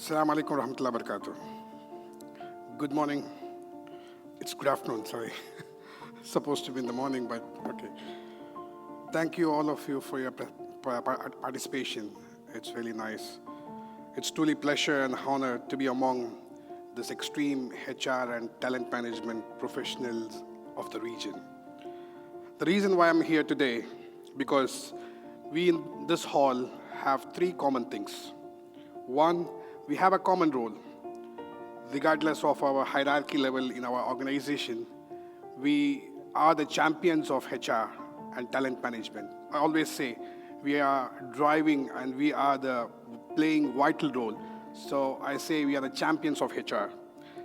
Assalamu alaikum warahmatullahi wabarakatuh. Good morning. It's good afternoon, sorry. Supposed to be in the morning, but okay. Thank you, all of you, for your participation. It's really nice. It's truly pleasure and honor to be among this extreme HR and talent management professionals of the region. The reason why I'm here today, because we in this hall have three common things. One, we have a common role. Regardless of our hierarchy level in our organization, we are the champions of HR and talent management. I always say we are driving and we are playing vital role. So I say we are the champions of HR.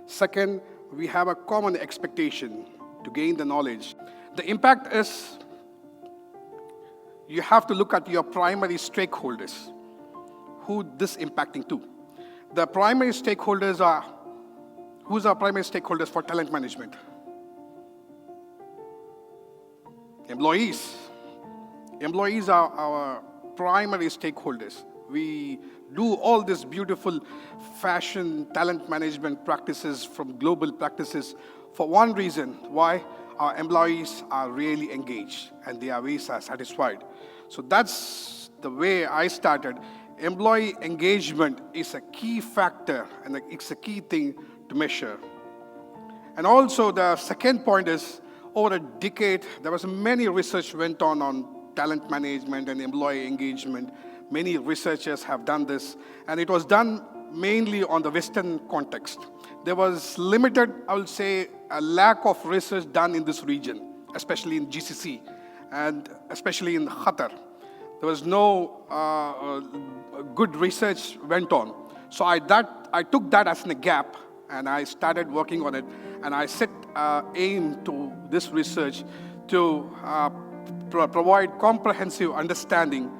Second, we have a common expectation to gain the knowledge. The impact is you have to look at your primary stakeholders, who this impacting to. The primary stakeholders are, who's our primary stakeholders for talent management? Employees. Employees are our primary stakeholders. We do all this beautiful fashion talent management practices from global practices for one reason. Why? Our employees are really engaged and they are very satisfied. So that's the way I started. Employee engagement is a key factor and it's a key thing to measure. And also the second point is, over a decade, there was many research went on talent management and employee engagement. Many researchers have done this, and it was done mainly on the Western context. There was limited, I would say, a lack of research done in this region, especially in GCC, and especially in Qatar. There was no good research went on. So I took that as a gap, and I started working on it, and I set aim to this research to provide comprehensive understanding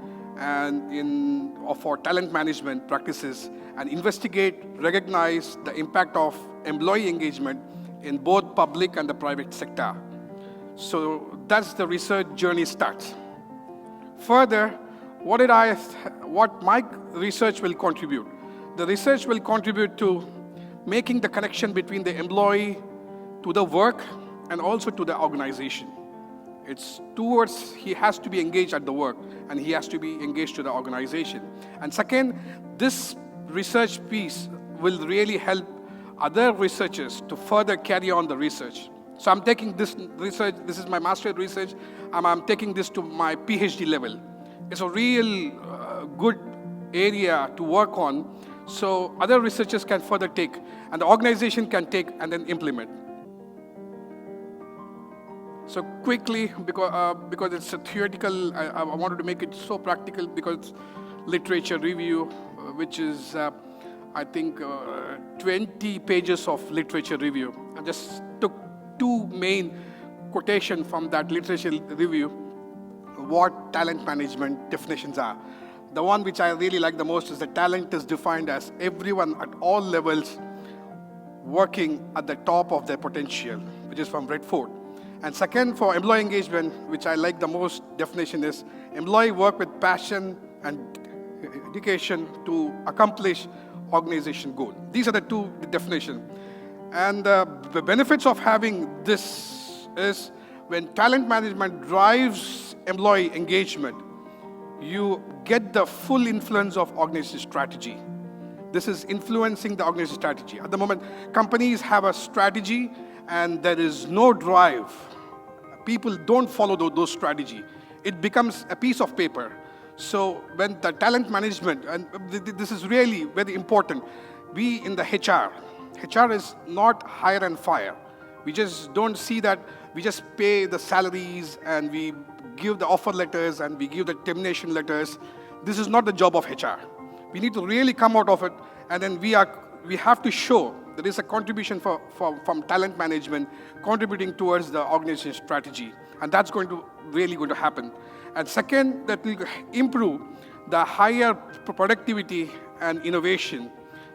for talent management practices and investigate, recognize the impact of employee engagement in both public and the private sector. So that's the research journey starts. Further, what my research will contribute? The research will contribute to making the connection between the employee to the work and also to the organization. It's towards, he has to be engaged at the work and he has to be engaged to the organization. And second, this research piece will really help other researchers to further carry on the research. So I'm taking this research, this is my master's research, and I'm taking this to my PhD level. It's a real good area to work on, so other researchers can further take, and the organization can take and then implement. So quickly, because it's a theoretical, I wanted to make it so practical because literature review, which is, I think, 20 pages of literature review. I just took two main quotations from that literature review, what talent management definitions are. The one which I really like the most is that talent is defined as everyone at all levels working at the top of their potential, which is from Redford. And second, for employee engagement, which I like the most definition is, employee work with passion and dedication to accomplish organization goal. These are the two definitions. And the benefits of having this is when talent management drives employee engagement, you get the full influence of organization strategy. This is influencing the organization strategy. At the moment, companies have a strategy and there is no drive. People don't follow those strategy. It becomes a piece of paper. So when the talent management, and this is really very important, we in the HR is not hire and fire. We just don't see that, we just pay the salaries and we give the offer letters and we give the termination letters. This is not the job of HR. We need to really come out of it, and then we have to show there is a contribution from talent management contributing towards the organization strategy. And that's really going to happen. And second, that will improve the higher productivity and innovation.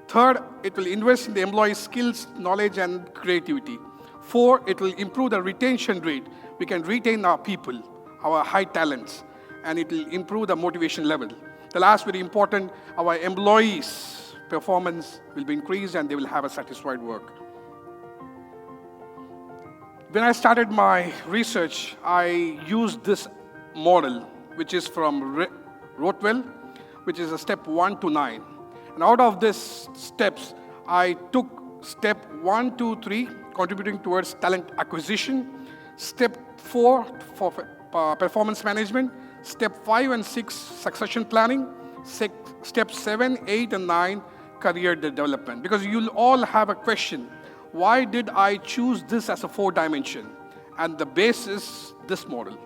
Third, it will invest in the employee skills, knowledge, and creativity. Four, it will improve the retention rate. We can retain our people, our high talents, and it will improve the motivation level. The last very important, our employees performance will be increased and they will have a satisfied work. When I started my research, I used this model, which is from Rotwell, which is a step 1 to 9. And out of these steps, I took step 1, 2, 3, contributing towards talent acquisition, step 4 for performance management, step 5 and 6, succession planning, step 7, 8, and 9, career development. Because you'll all have a question, why did I choose this as a 4 dimension? And the base is this model.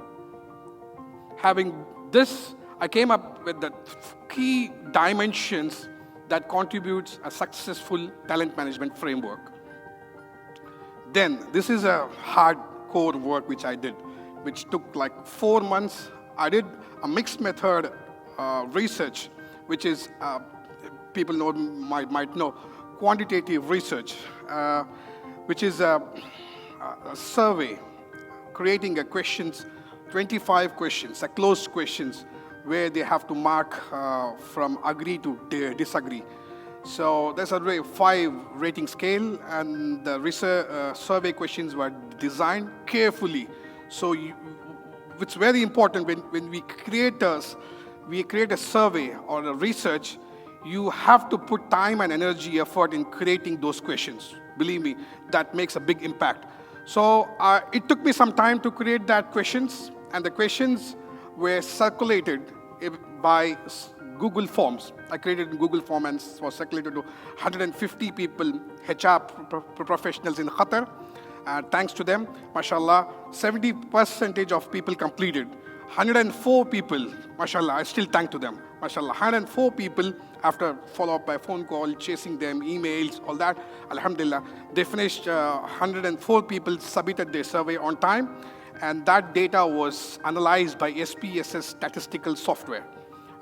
Having this, I came up with the key dimensions that contributes a successful talent management framework. Then, this is a hardcore work which I did, which took like 4 months. I did a mixed method research, which is, people might know, quantitative research, which is a survey, creating a questions, 25 questions, a closed questions, where they have to mark from agree to disagree. So there's a 5 rating scale, and the research, survey questions were designed carefully. So it's very important when we create a survey or a research, you have to put time and energy, effort in creating those questions. Believe me, that makes a big impact. So it took me some time to create that questions, and the questions were circulated by Google Forms. I created a Google Form and was circulated to 150 people, HR professionals in Qatar. Thanks to them, mashallah, 70% of people completed. 104 people, mashallah, I still thank to them. Mashallah, 104 people, after follow-up by phone call, chasing them, emails, all that, alhamdulillah, they finished, 104 people submitted their survey on time, and that data was analyzed by SPSS statistical software.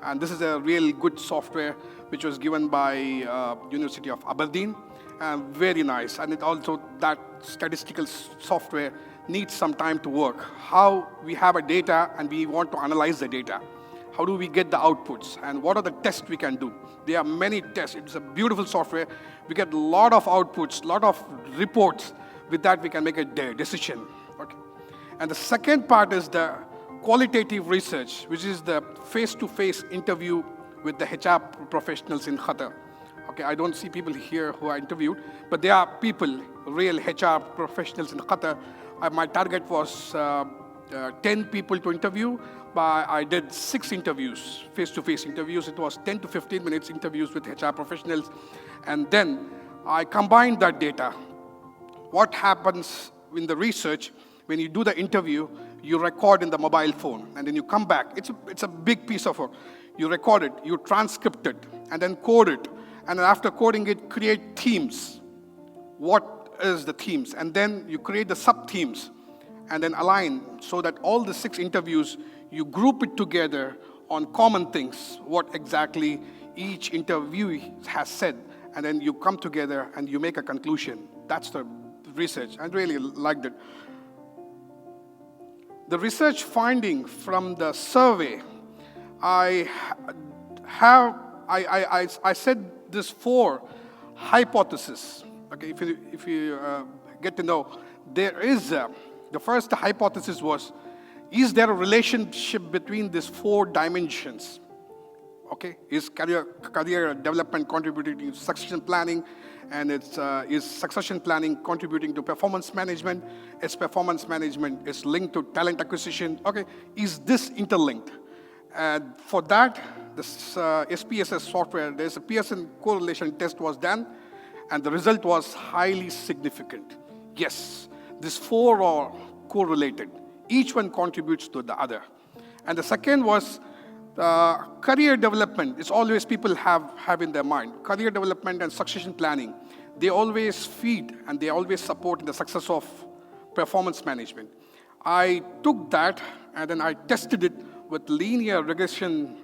And this is a real good software which was given by University of Aberdeen. Very nice. And it also, that statistical software needs some time to work. How we have a data and we want to analyze the data. How do we get the outputs? And what are the tests we can do? There are many tests. It's a beautiful software. We get a lot of outputs, a lot of reports. With that, we can make a decision. Okay. And the second part is the qualitative research, which is the face-to-face interview with the HR professionals in Qatar. Okay, I don't see people here who are interviewed, but there are people, real HR professionals in Qatar. My target was 10 people to interview, but I did 6 interviews, face-to-face interviews. It was 10 to 15 minutes interviews with HR professionals. And then I combined that data. What happens in the research, when you do the interview, you record in the mobile phone, and then you come back. It's a big piece of work. You record it, you transcript it, and then code it. And then after coding it, create themes. What is the themes? And then you create the sub-themes, and then align so that all the 6 interviews, you group it together on common things, what exactly each interviewee has said, and then you come together and you make a conclusion. That's the research. I really liked it. The research finding from the survey, I said this 4 hypotheses. Okay, if you get to know, there is the first hypothesis was, is there a relationship between these 4 dimensions? Okay, is career development contributing to succession planning, and is succession planning contributing to performance management? Is performance management is linked to talent acquisition? Okay, is this interlinked? And for that, this SPSS software, there's a Pearson correlation test was done, and the result was highly significant. Yes, these 4 are correlated. Each one contributes to the other. And the second was career development. It's always people have in their mind. Career development and succession planning, they always feed and they always support the success of performance management. I took that and then I tested it with linear regression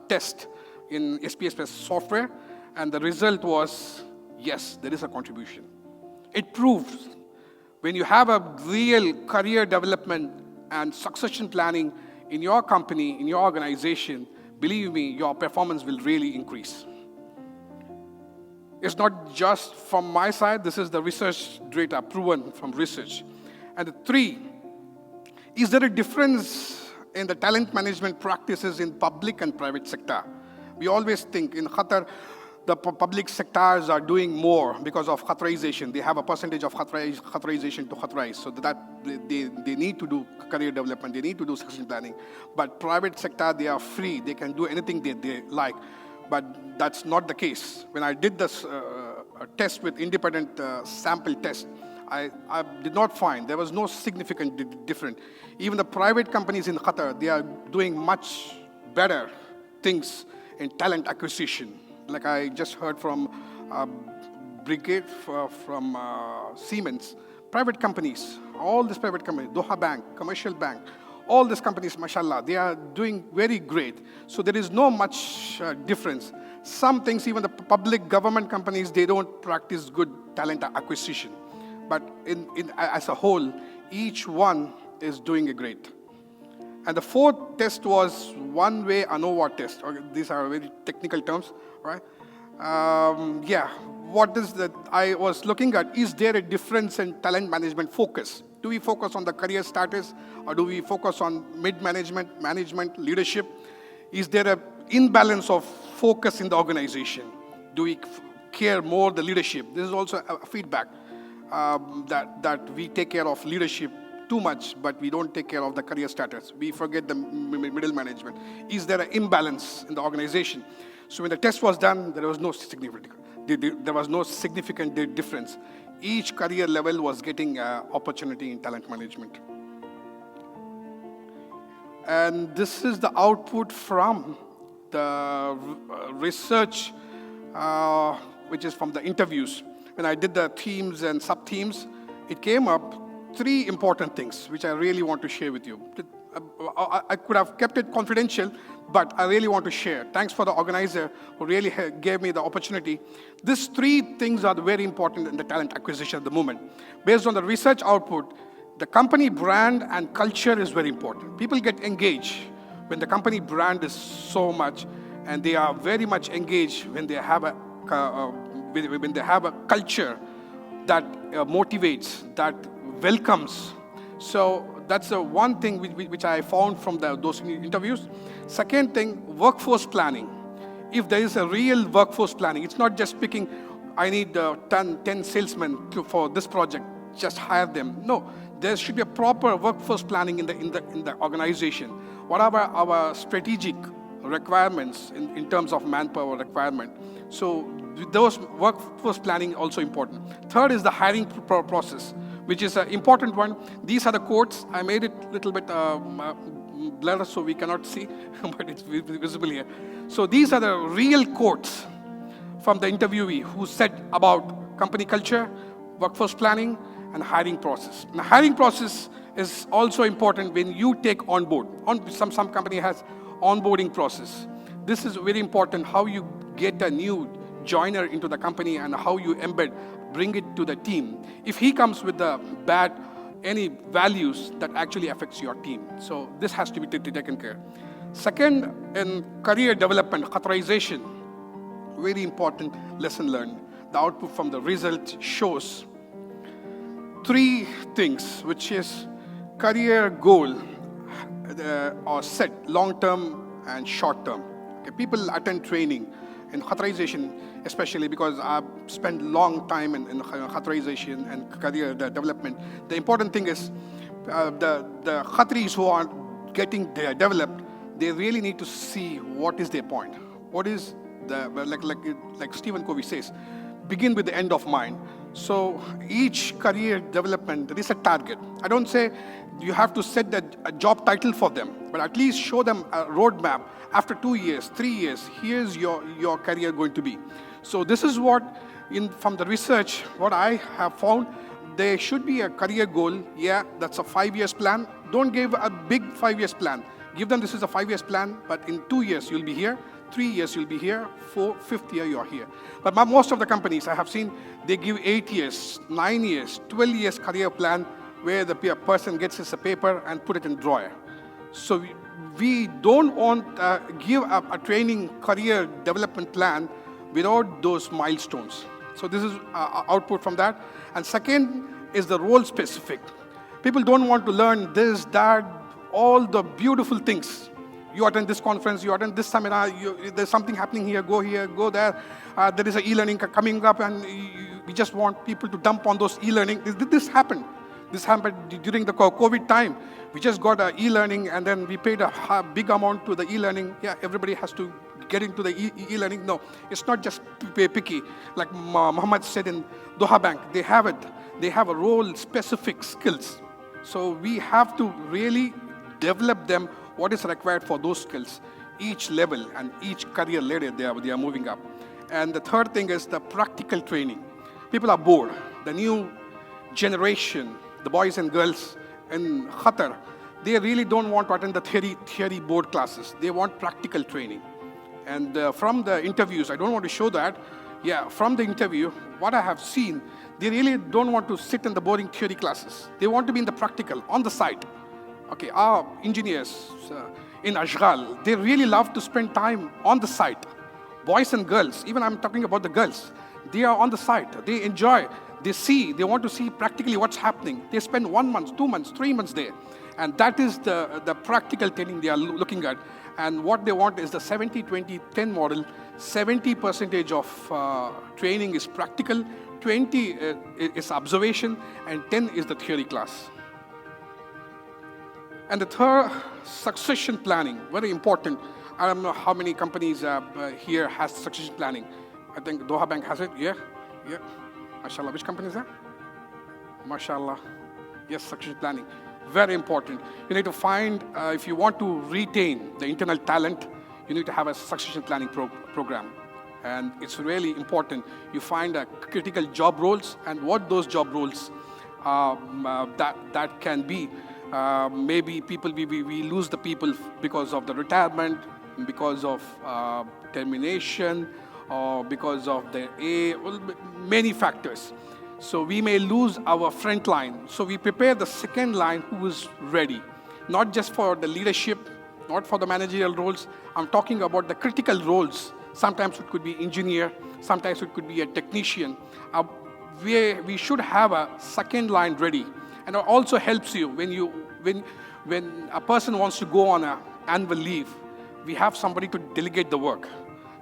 test in SPSS software, and the result was, yes, there is a contribution. It proves when you have a real career development and succession planning in your company, in your organization, believe me, your performance will really increase. It's not just from my side. This is the research data proven from research. And the 3, is there a difference in the talent management practices in public and private sector? We always think in Qatar, the public sectors are doing more because of Qatarization. They have a percentage of Qatarization to Qatarize, so that they need to do career development, they need to do succession planning. But private sector, they are free. They can do anything they like. But that's not the case. When I did this test with independent sample test, I did not find, there was no significant difference. Even the private companies in Qatar, they are doing much better things in talent acquisition. Like I just heard from Brigade from Siemens, private companies, all these private companies, Doha Bank, Commercial Bank, all these companies, mashallah, they are doing very great. So there is no much difference. Some things, even the public government companies, they don't practice good talent acquisition. But as a whole, each one is doing a great. And the 4th test was one-way ANOVA test. Okay, these are very technical terms, right? What is that? I was looking at, is there a difference in talent management focus? Do we focus on the career status, or do we focus on mid-management, management, leadership? Is there an imbalance of focus in the organization? Do we care more the leadership? This is also a feedback that we take care of leadership too much, but we don't take care of the career status. We forget the middle management. Is there an imbalance in the organization? So when the test was done, there was no significant difference. Each career level was getting opportunity in talent management. And this is the output from the research, which is from the interviews. When I did the themes and sub-themes, it came up 3 important things, which I really want to share with you. I could have kept it confidential, but I really want to share. Thanks for the organizer who really gave me the opportunity. These 3 things are very important in the talent acquisition at the moment. Based on the research output, the company brand and culture is very important. People get engaged when the company brand is so much, and they are very much engaged when they have a culture that motivates, that welcomes. So that's the one thing which I found from those interviews. Second thing, workforce planning. If there is a real workforce planning, it's not just picking, I need 10 salesmen for this project, just hire them. No, there should be a proper workforce planning in the organization. What are our strategic requirements in terms of manpower requirement? So those workforce planning also important. Third is the hiring process, which is an important one. These are the quotes. I made it a little bit blurred so we cannot see, but it's visible here. So these are the real quotes from the interviewee who said about company culture, workforce planning, and hiring process. The hiring process is also important when you take on board. Some company has onboarding process. This is very important, how you get a new joiner into the company and how you bring it to the team. If he comes with the any values that actually affects your team. So this has to be taken care. Second, in career development, Qatarization, very important lesson learned. The output from the result shows 3 things, which is career goal or set, long-term and short-term. Okay, people attend training in Qatarization, especially because I've spent long time in Qatarization and career development. The important thing is the Qataris who are getting developed, they really need to see what is their point. What is like Stephen Covey says, begin with the end of mind. So each career development, there is a target. I don't say you have to set a job title for them, but at least show them a roadmap. After 2 years, 3 years, here's your career going to be. So this is what, from the research, what I have found, there should be a career goal. Yeah, that's a 5 years plan. Don't give a big 5 years plan. Give them this is a 5 years plan, but in 2 years you'll be here, 3 years you'll be here, 5th year you're here. But most of the companies I have seen, they give 8 years, 9 years, 12 years career plan where the person gets his paper and put it in drawer. So we don't want give a training career development plan without those milestones. So this is output from that. And second is the role specific. People don't want to learn this, that, all the beautiful things. You attend this conference, you attend this seminar, there's something happening here, go there. There is an e-learning coming up, and we just want people to dump on those e-learning. This happened. This happened during the COVID time. We just got an e-learning, and then we paid a big amount to the e-learning. Yeah, everybody has to get into the e-learning. No, it's not just picky. Like Muhammad said in Doha Bank, they have it. They have a role-specific skills. So we have to really develop them, what is required for those skills, each level and each career ladder they are moving up. And the third thing is the practical training. People are bored. The new generation, the boys and girls in Qatar, they really don't want to attend the theory board classes. They want practical training. And from the interviews, I don't want to show that. Yeah, from the interview, what I have seen, they really don't want to sit in the boring theory classes. They want to be in the practical, on the site. Okay, our engineers in Ashghal, they really love to spend time on the site. Boys and girls, even I'm talking about the girls, they are on the site. They enjoy, they want to see practically what's happening. They spend 1 month, 2 months, 3 months there. And that is the practical training they are looking at. And what they want is the 70-20-10 model. 70% of training is practical, 20 is observation, and 10 is the theory class. And the third, succession planning, very important. I don't know how many companies here has succession planning. I think Doha Bank has it, yeah. MashaAllah, which company is that? MashaAllah, yes, succession planning, very important. You need to find, if you want to retain the internal talent, you need to have a succession planning program. And it's really important. You find critical job roles and what those job roles that can be. Maybe people, we lose the people because of the retirement, because of termination, or because of the many factors. So we may lose our front line. So we prepare the second line who is ready, not just for the leadership, not for the managerial roles. I'm talking about the critical roles. Sometimes it could be engineer, sometimes it could be a technician. We should have a second line ready. And it also helps you when a person wants to go on an annual leave, we have somebody to delegate the work.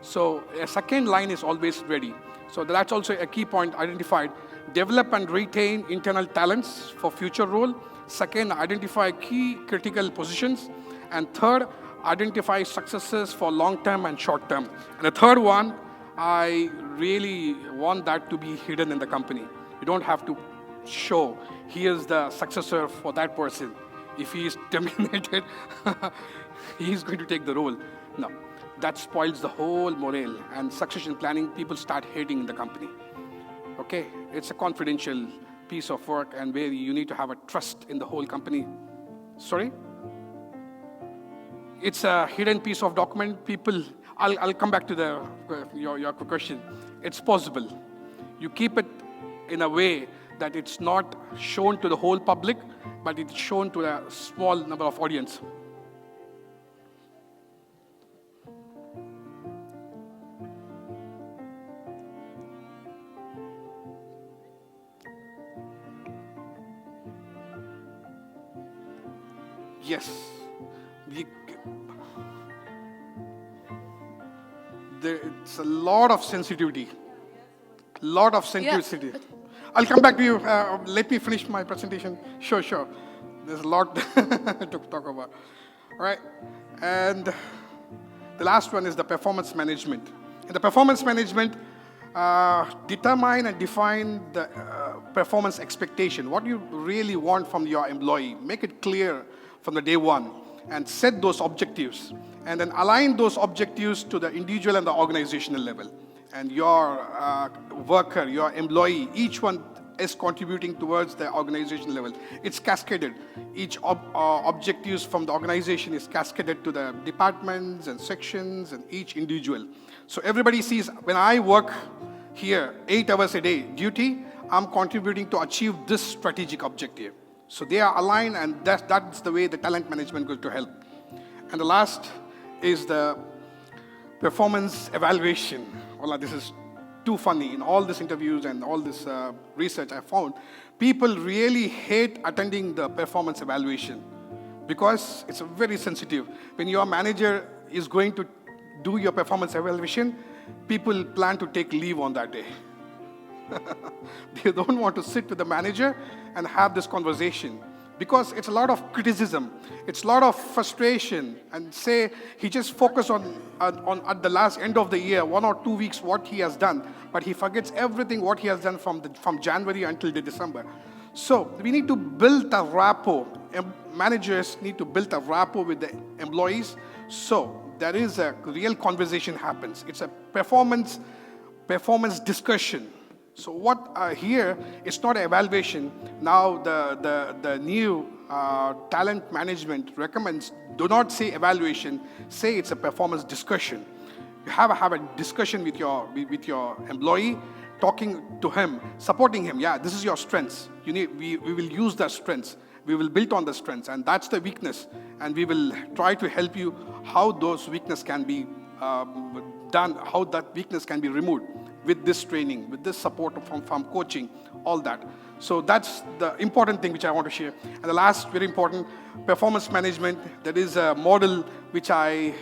So a second line is always ready. So that's also a key point identified. Develop and retain internal talents for future role. Second, identify key critical positions. And third, identify successes for long-term and short-term. And the third one, I really want that to be hidden in the company. You don't have to show, here's the successor for that person. If he is terminated, he is going to take the role. No, that spoils the whole morale. And succession planning, people start hating in the company. Okay, it's a confidential piece of work and where you need to have a trust in the whole company. Sorry? It's a hidden piece of document. People, I'll come back to your question. It's possible. You keep it in a way that it's not shown to the whole public, but it's shown to a small number of audience. Yes. It's a lot of sensitivity. Yeah. I'll come back to you. Let me finish my presentation. Sure. There's a lot to talk about. All right. And the last one is the performance management. In the performance management, determine and define the performance expectation. What you really want from your employee. Make it clear from the day one. And set those objectives. And then align those objectives to the individual and the organizational level. And your worker, your employee, each one is contributing towards the organizational level. It's cascaded. Each objectives from the organization is cascaded to the departments and sections and each individual. So everybody sees, when I work here 8 hours a day duty, I'm contributing to achieve this strategic objective. So they are aligned, and that's the way the talent management is going to help. And the last is the performance evaluation. Wallah, this is too funny. In all these interviews and all this research I found, people really hate attending the performance evaluation because it's very sensitive. When your manager is going to do your performance evaluation, people plan to take leave on that day. They don't want to sit with the manager and have this conversation because it's a lot of criticism, it's a lot of frustration, and say he just focus on at the last end of the year, 1 or 2 weeks, what he has done, but he forgets everything what he has done from January until the December. So we need to build a rapport. Managers need to build a rapport with the employees. So there is a real conversation happens. It's a performance discussion. So what here, it's not an evaluation. Now the new talent management recommends, do not say evaluation, say it's a performance discussion. You have a discussion with your employee, talking to him, supporting him. Yeah, this is your strengths. We will use the strengths. We will build on the strengths, and that's the weakness. And we will try to help you how those weakness can be done, how that weakness can be removed with this training, with this support from coaching, all that. So that's the important thing which I want to share. And the last, very important, performance management. That is a model which I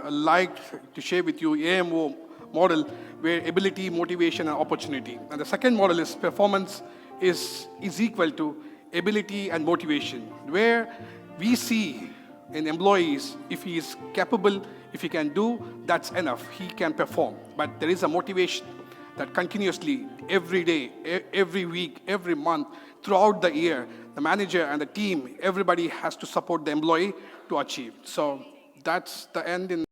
like to share with you, AMO model, where ability, motivation, and opportunity. And the second model is performance is equal to ability and motivation, where we see in employees, if he is capable, if he can do, that's enough. He can perform. But there is a motivation that continuously, every day, every week, every month, throughout the year, the manager and the team, everybody has to support the employee to achieve. So that's the end in